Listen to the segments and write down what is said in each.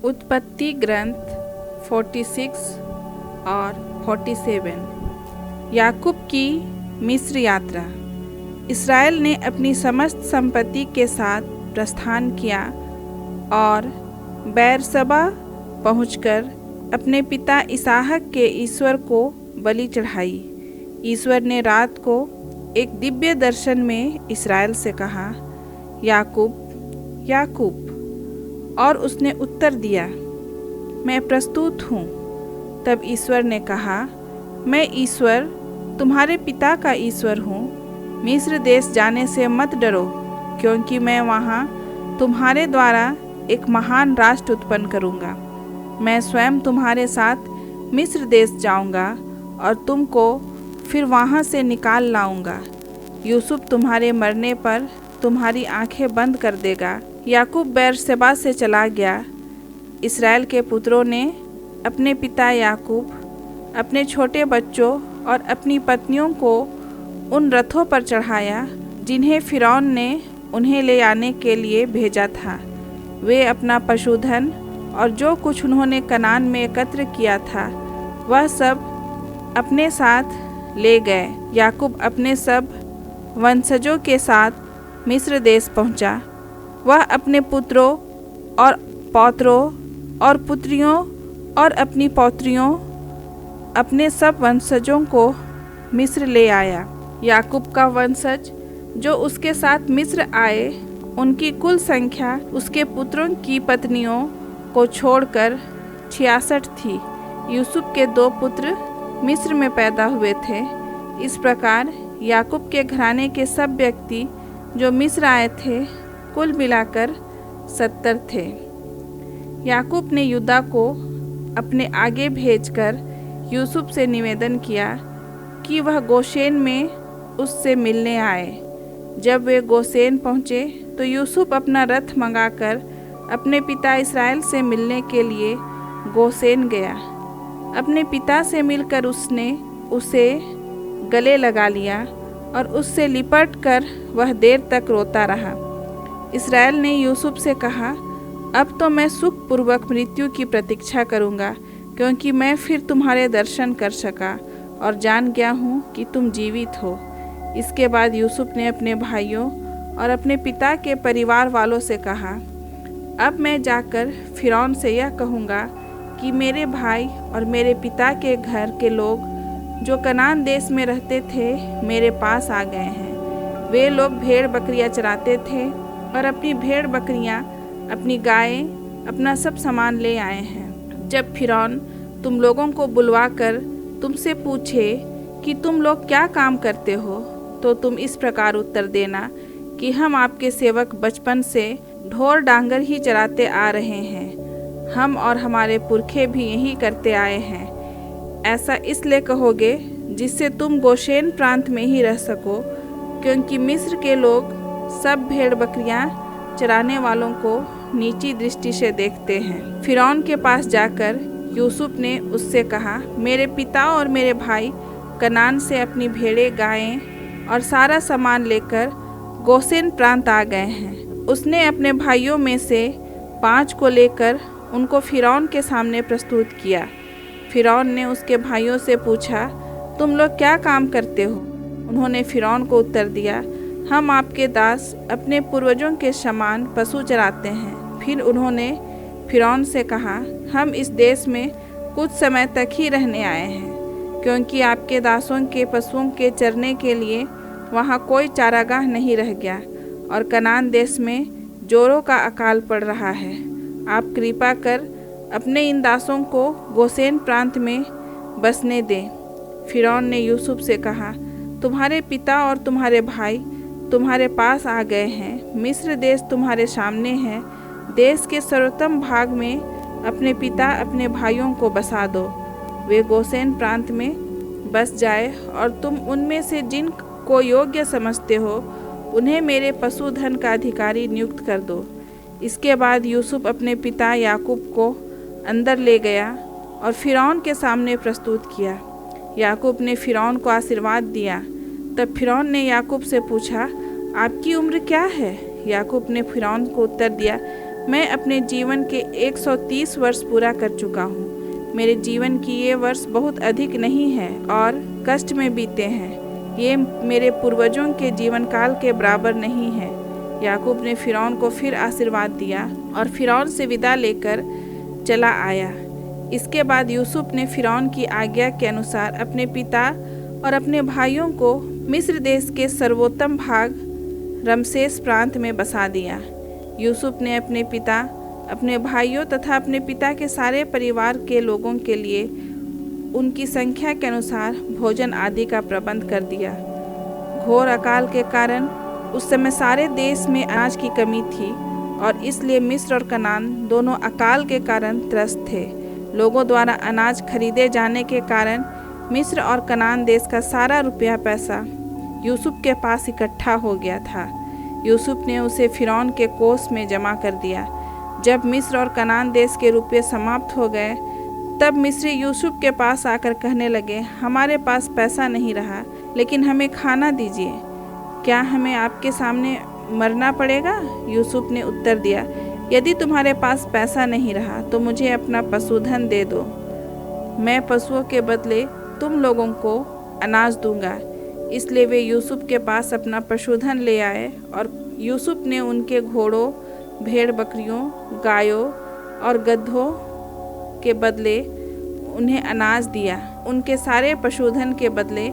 उत्पत्ति ग्रंथ 46 और 47। याकूब की मिस्र यात्रा। इसराइल ने अपनी समस्त संपत्ति के साथ प्रस्थान किया और बेरसबा पहुंचकर अपने पिता इसहाक के ईश्वर को बलि चढ़ाई। ईश्वर ने रात को एक दिव्य दर्शन में इसराइल से कहा, याकूब याकूब, और उसने उत्तर दिया, मैं प्रस्तुत हूँ। तब ईश्वर ने कहा, मैं ईश्वर तुम्हारे पिता का ईश्वर हूँ। मिस्र देश जाने से मत डरो, क्योंकि मैं वहाँ तुम्हारे द्वारा एक महान राष्ट्र उत्पन्न करूँगा। मैं स्वयं तुम्हारे साथ मिस्र देश जाऊँगा और तुमको फिर वहाँ से निकाल लाऊँगा। यूसुफ तुम्हारे मरने पर तुम्हारी आंखें बंद कर देगा। याकूब बेरशेबा से चला गया। इसराइल के पुत्रों ने अपने पिता याकूब, अपने छोटे बच्चों और अपनी पत्नियों को उन रथों पर चढ़ाया जिन्हें फ़िरौन ने उन्हें ले आने के लिए भेजा था। वे अपना पशुधन और जो कुछ उन्होंने कनान में एकत्र किया था वह सब अपने साथ ले गए। याकूब अपने सब वंशजों के साथ मिस्र देश पहुंचा। वह अपने पुत्रों और पौत्रों और पुत्रियों और अपनी पौत्रियों, अपने सब वंशजों को मिस्र ले आया। याकूब का वंशज जो उसके साथ मिस्र आए, उनकी कुल संख्या उसके पुत्रों की पत्नियों को छोड़कर 66 थी। यूसुफ के 2 पुत्र मिस्र में पैदा हुए थे। इस प्रकार याकूब के घराने के सब व्यक्ति जो मिस्र आए थे कुल मिलाकर 70 थे। याकूब ने यूदा को अपने आगे भेजकर यूसुफ से निवेदन किया कि वह गोशेन में उससे मिलने आए। जब वे गोशेन पहुँचे तो यूसुफ अपना रथ मंगाकर अपने पिता इसराइल से मिलने के लिए गोशेन गया। अपने पिता से मिलकर उसने उसे गले लगा लिया और उससे लिपट कर वह देर तक रोता रहा। इसराइल ने यूसुफ से कहा, अब तो मैं सुखपूर्वक मृत्यु की प्रतीक्षा करूँगा, क्योंकि मैं फिर तुम्हारे दर्शन कर सका और जान गया हूँ कि तुम जीवित हो। इसके बाद यूसुफ ने अपने भाइयों और अपने पिता के परिवार वालों से कहा, अब मैं जाकर फ़िरौन से यह कहूँगा कि मेरे भाई और मेरे पिता के घर के लोग जो कनान देश में रहते थे मेरे पास आ गए हैं। वे लोग भेड़ बकरियाँ चराते थे और अपनी भेड़ बकरियाँ, अपनी गायें, अपना सब सामान ले आए हैं। जब फ़िरौन तुम लोगों को बुलवाकर तुमसे पूछे कि तुम लोग क्या काम करते हो, तो तुम इस प्रकार उत्तर देना कि हम आपके सेवक बचपन से ढोर डांगर ही चराते आ रहे हैं। हम और हमारे पुरखे भी यही करते आए हैं। ऐसा इसलिए कहोगे जिससे तुम गोशेन प्रांत में ही रह सको, क्योंकि मिस्र के लोग सब भेड़ बकरियां चराने वालों को नीची दृष्टि से देखते हैं। फ़िरौन के पास जाकर यूसुफ ने उससे कहा, मेरे पिता और मेरे भाई कनान से अपनी भेड़ें, गायें और सारा सामान लेकर गोशेन प्रांत आ गए हैं। उसने अपने भाइयों में से 5 को लेकर उनको फ़िरौन के सामने प्रस्तुत किया। फ़िरौन ने उसके भाइयों से पूछा, तुम लोग क्या काम करते हो? उन्होंने फ़िरौन को उत्तर दिया, हम आपके दास अपने पूर्वजों के समान पशु चराते हैं। फिर उन्होंने फ़िरौन से कहा, हम इस देश में कुछ समय तक ही रहने आए हैं, क्योंकि आपके दासों के पशुओं के चरने के लिए वहाँ कोई चारागाह नहीं रह गया और कनान देश में जोरों का अकाल पड़ रहा है। आप कृपा कर अपने इन दासों को गोशेन प्रांत में बसने दें। फ़िरौन ने यूसुफ से कहा, तुम्हारे पिता और तुम्हारे भाई तुम्हारे पास आ गए हैं। मिस्र देश तुम्हारे सामने है। देश के सर्वोत्तम भाग में अपने पिता अपने भाइयों को बसा दो। वे गोशेन प्रांत में बस जाए और तुम उनमें से जिन को योग्य समझते हो उन्हें मेरे पशुधन का अधिकारी नियुक्त कर दो। इसके बाद यूसुफ अपने पिता याकूब को अंदर ले गया और फ़िरौन के सामने प्रस्तुत किया। याकूब ने फ़िरौन को आशीर्वाद दिया। तब फ़िरौन ने याकूब से पूछा, आपकी उम्र क्या है? याकूब ने फ़िरौन को उत्तर दिया, मैं अपने जीवन के 130 वर्ष पूरा कर चुका हूँ। मेरे जीवन की ये वर्ष बहुत अधिक नहीं है और कष्ट में बीते हैं। ये मेरे पूर्वजों के जीवन काल के बराबर नहीं है। याकूब ने फिरौन को फिर आशीर्वाद दिया और फिरौन से विदा लेकर चला आया। इसके बाद यूसुफ ने फिरौन की आज्ञा के अनुसार अपने पिता और अपने भाइयों को मिस्र देश के सर्वोत्तम भाग रमसेस प्रांत में बसा दिया। यूसुफ ने अपने पिता, अपने भाइयों तथा अपने पिता के सारे परिवार के लोगों के लिए उनकी संख्या के अनुसार भोजन आदि का प्रबंध कर दिया। घोर अकाल के कारण उस समय सारे देश में अनाज की कमी थी और इसलिए मिस्र और कनान दोनों अकाल के कारण त्रस्त थे। लोगों द्वारा अनाज खरीदे जाने के कारण मिस्र और कनान देश का सारा रुपया पैसा यूसुफ के पास इकट्ठा हो गया था। यूसुफ ने उसे फिरौन के कोष में जमा कर दिया। जब मिस्र और कनान देश के रुपये समाप्त हो गए, तब मिस्री यूसुफ के पास आकर कहने लगे, हमारे पास पैसा नहीं रहा, लेकिन हमें खाना दीजिए। क्या हमें आपके सामने मरना पड़ेगा? यूसुफ ने उत्तर दिया, यदि तुम्हारे पास पैसा नहीं रहा तो मुझे अपना पशुधन दे दो। मैं पशुओं के बदले तुम लोगों को अनाज दूंगा। इसलिए वे यूसुफ के पास अपना पशुधन ले आए और यूसुफ ने उनके घोड़ों, भेड़ बकरियों, गायों और गधों के बदले उन्हें अनाज दिया। उनके सारे पशुधन के बदले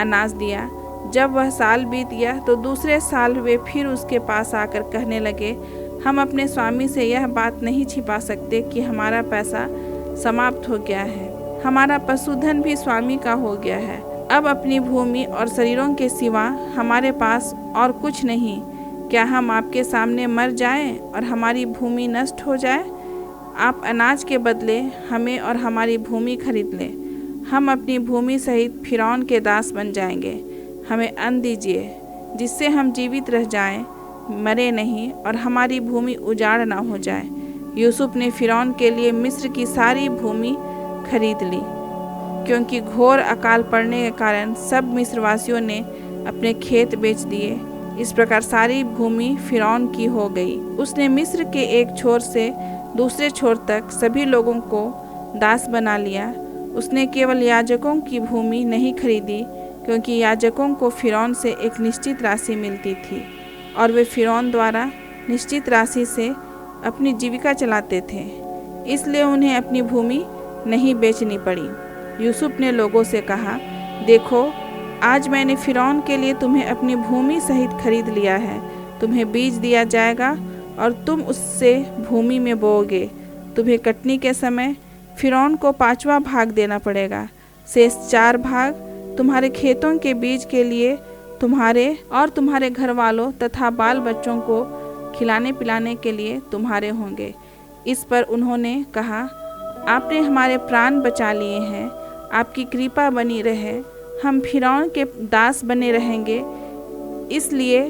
अनाज दिया। जब वह साल बीत गया तो दूसरे साल वे फिर उसके पास आकर कहने लगे, हम अपने स्वामी से यह बात नहीं छिपा सकते कि हमारा पैसा समाप्त हो गया है। हमारा पशुधन भी स्वामी का हो गया है। अब अपनी भूमि और शरीरों के सिवा हमारे पास और कुछ नहीं। क्या हम आपके सामने मर जाएं और हमारी भूमि नष्ट हो जाए? आप अनाज के बदले हमें और हमारी भूमि खरीद लें। हम अपनी भूमि सहित फिरौन के दास बन जाएंगे। हमें अन्न दीजिए जिससे हम जीवित रह जाएं, मरे नहीं और हमारी भूमि उजाड़ ना हो जाए। यूसुफ ने फिरौन के लिए मिस्र की सारी भूमि खरीद ली, क्योंकि घोर अकाल पड़ने के कारण सब मिस्रवासियों ने अपने खेत बेच दिए। इस प्रकार सारी भूमि फिरौन की हो गई। उसने मिस्र के एक छोर से दूसरे छोर तक सभी लोगों को दास बना लिया। उसने केवल याजकों की भूमि नहीं खरीदी, क्योंकि याजकों को फिरौन से एक निश्चित राशि मिलती थी और वे फिरौन द्वारा निश्चित राशि से अपनी जीविका चलाते थे, इसलिए उन्हें अपनी भूमि नहीं बेचनी पड़ी। यूसुफ ने लोगों से कहा, देखो, आज मैंने फिरौन के लिए तुम्हें अपनी भूमि सहित खरीद लिया है। तुम्हें बीज दिया जाएगा और तुम उससे भूमि में बोओगे। तुम्हें कटनी के समय फिरौन को 5वां भाग देना पड़ेगा। शेष 4 भाग तुम्हारे खेतों के बीज के लिए तुम्हारे और तुम्हारे घर वालों तथा बाल बच्चों को खिलाने पिलाने के लिए तुम्हारे होंगे। इस पर उन्होंने कहा, आपने हमारे प्राण बचा लिए हैं। आपकी कृपा बनी रहे। हम फिरौन के दास बने रहेंगे। इसलिए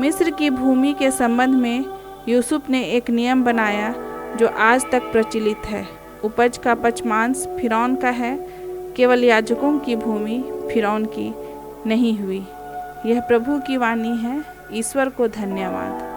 मिस्र की भूमि के संबंध में यूसुफ ने एक नियम बनाया जो आज तक प्रचलित है। उपज का पचमांश फिरौन का है। केवल याजकों की भूमि फिरौन की नहीं हुई। यह प्रभु की वाणी है। ईश्वर को धन्यवाद।